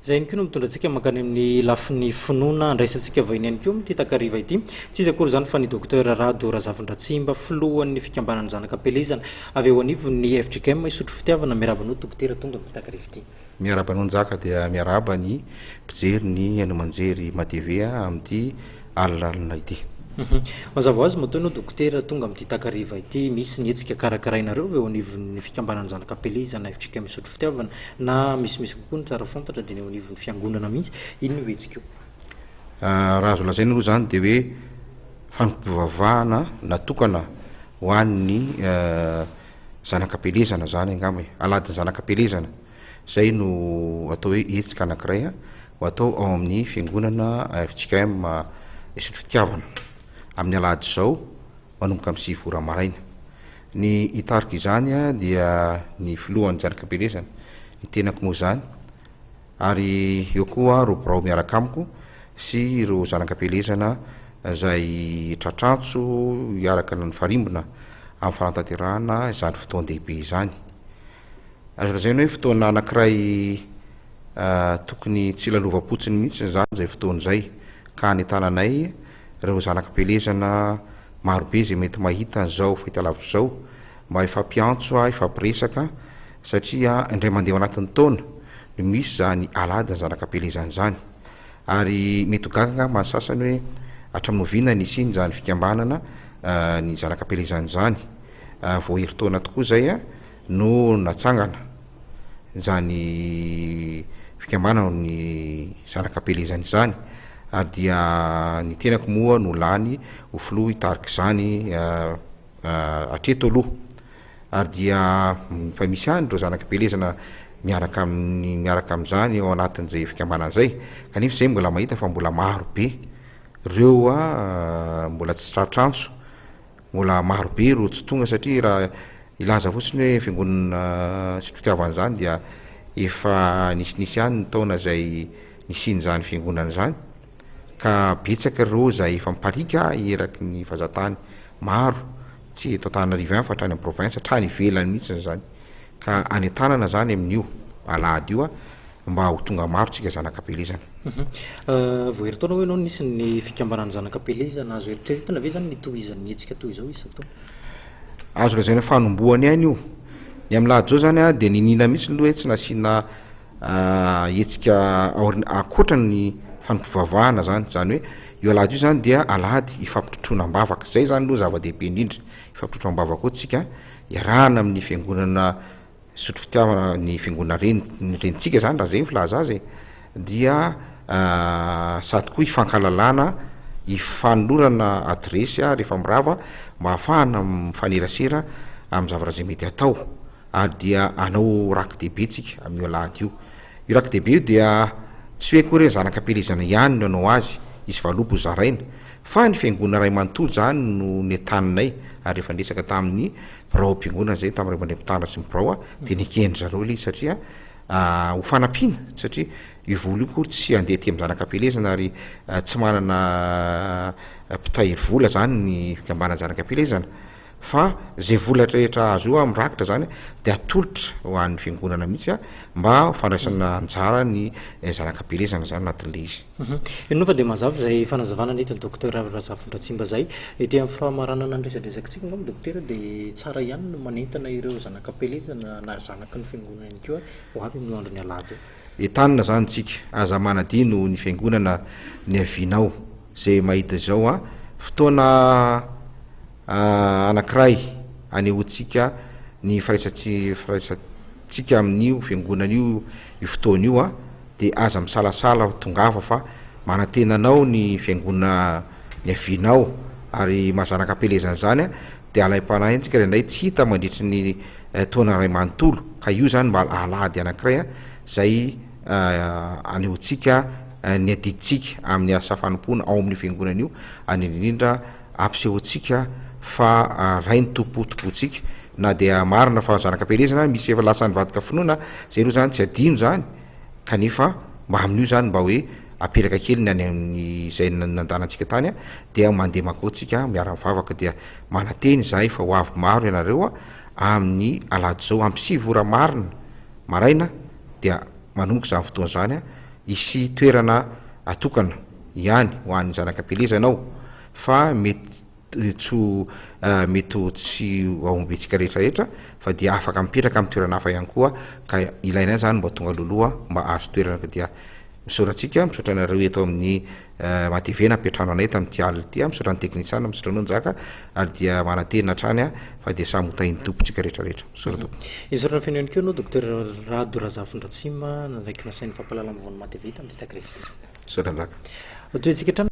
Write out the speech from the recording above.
zay ihany koa no mitondrantsika mankany amin'ny lafiny finoana andraisantsika vahiny ihany koa ty takariva ity tsy izy akory zany fa ny docteur Rado Razavindratsimba filohan'ny fikambanany zanaka pelizana avy eo anivon'ny FJKM isotro fitiavana miarabanao dokotera tonga amin'ny takariva ity. Miarabanao njaka dia miaraba ny mpijery ny haino-manjery matv amin'ity alalana ity. Mazava azy matoa ianao dokotera tonga amin'ity takariva ity misy ny hetsika karakarainareo eo anivon'ny fikambanany zanaka pelizana FJKM isotro fitiavana na misimisy kokoa ny tsara fantatra dia eo anivon'ny fiangonana mihitsy ino no hetsika io? Raha azo lazaina aloha zany dia hoe fanompovavahana natokana ho an'ny zanaka pelizana zany angamba aladiny zanaka pelizana zay no atao hoe hetsika anankiray ho atao ao amin'ny fiangonana FJKM isotro fitiavana amin'ny alady zao manomboka amin'ny 6 ora maraina. Ny hitarika izany dia ny filohan'ny zanaka pelizana ny tenako moa zany ary eo koa roborao miaraka amiko sy ireo zanaka pelizana zay tratrantso hiaraka ny farimbona amin'ny farantanterahana izany fotoan-dehibe izany. Azo lazaina hoe fotoana anankiray tokony tsy lalova-potsiny mihitsy zany zay fotoan'izay ka anytananay ireo zanaka pelizana marobe zay mety mahita an'izao fahitalavitra zao mba ifampiantso ifampiresaka satria indray mandeha anatin'ny taona no misy zany alady ny zanaka pelizana zany ary mety hogagana mahasasany hoe hatramoviana ny isiny zany fikambanana ny zanaka pelizana zany vao heri-taona tokoa zay no natsangana zany fikambanana ny zanaka pelizana zany ary dia ny tenako moa no lany ho filoha hitarika zany atreto aloha ary dia fa misy any ireo zanaka pelizana miaraka amin'izany ao anatin'izay fikambanana zay kanefa zay mbola mahita fa mbola maro be ireo mbola tsy tratrantso mbola maro be ireo tsy tonga satria raha ilaza fotsiny hoe fiangonana isotro fitiavana zany dia efa nisinisy any ny taona zay nisiny zany fiangonana zany ka betsaka ireo zay efa miparika eraky ny fahazatany maro tsy eto Antananarivo ihany fa hatrany amin'ny province hatrany ivelany mihitsy zany ka any an-tanana zany amin'io alady io mba ho tonga maro tsika zanaka pelizana. Vao heri-taona hoe ianao nisy ny fikambanany zanaka pelizana azo eritreretana ve zany nitohizan'ny hetsika toy izao isa to? Azo lazaina fanombohany ihany io ny amin'ny lahady zao zany dia ninina mihitsy aloha hoe tsy nasiana hetsika akoatra ny fanompovavahana zany hoe io alady io zany dia alady ifampitrotrona ambavaka zay zany aloha zava-dehibe indrindra ifampitrotrona ambavaka koa tsika iarahana amin'ny fiangonana isotro fitiavana ny fiangonana renitsika zany raha zay filaza azy dia sady koa ifankalalana ifanolorana adresy rehefa mirava mba ahafahana mifanerasera amin'ny zavatra zay mety atao ary dia anao rakidehibe tsika amin'io alady io rakidehibe io dia tsy hoe koa re zanaka pelizana ihany no anao azy izy valopo zaraina fa ny fiangonana ray manontolo zany no netaninay ary rehefa ndresaka tamin'ny birao am-piangonana zay tamin'ray mandray mpitandra sy ny birao dia nikendry zareo le satria ho fanampiana satria io vola io koa tsy andeha ty amin'ny zanaka pelizana ary tsy manana mpitahiry vola zany ny fikambanany zanaka pelizana fa zay vola rehetra azo io mirakitra zany dia atolotra ho an'ny fiangonana mihitsy mba fandraisana anjara ny zanaka pelizana zany anatin'le izy. Ianao fa dia mazava zay fanazavana netiny docteur Razavindratsimba zay ety amin'ny famaranana andresadresakitsika ngamba docteur dia tsara ihany no manentana ireo zanaka pelizana na zanaka ny fiangonana ihany koa ho avy amin'ny andro ny alady io. Entanina zany tsika aza manadino ny fiangonana ny avinao zay mahita zao fotoana anankiray anehoantsika ny firaisantsika amin'io fiangonana io fotoana io dia aza misalasala tongava fa manatenanao ny fiangonana ny avinao ary mahazanaka pelezana zany dia alaim-panahy antsika indray tsy hita mandritry ny taona ray manontolo ka io zany mba alady anankiray zay anehoantsika ny adiditsika amin'ny asa fanompoana ao amin'ny fiangonana io any indrindra ampisehoantsika fa ray ny tompotompotsika na dia marina fa zanaka pelezana misy efa lasa nyvadika finoana zay aloha zany tsy adino zany kanefa mba amin'io zany mba hoe aperaka kely ny any amin'ny zay nandanantsika tany dia mandeha makoatsika miara-mivavaka dia manateny zahay fa ho avy maro ianareo amin'ny alady zao ampy 6 ora marina maraina dia manomboka zany fotoana zany isy toerana atokana ihany ho an'ny zanakapelezanao fa mety tsy aombetsika rehetrarehetra fa dia afaka mipetraka amin'ny toerana hafa ihany koa ka ilaina zany mba tonga loloha mba azo toerana dia misaotratsika misaotra nareo eto amin'ny matevena ampiatrano anay tamin'ty alina ty misaotra ny teknisiana misaotra anao njaka ary dia manantenina hatrany a fa dia samy hotahiny tompontsika rehetrarehetra misaotra isorana feno ihany keo anao docteur Rado Razafindratsima ndraiky nasain'ny fampalalana vony mateveta amin'ny takirevity misaotra njaka toetsika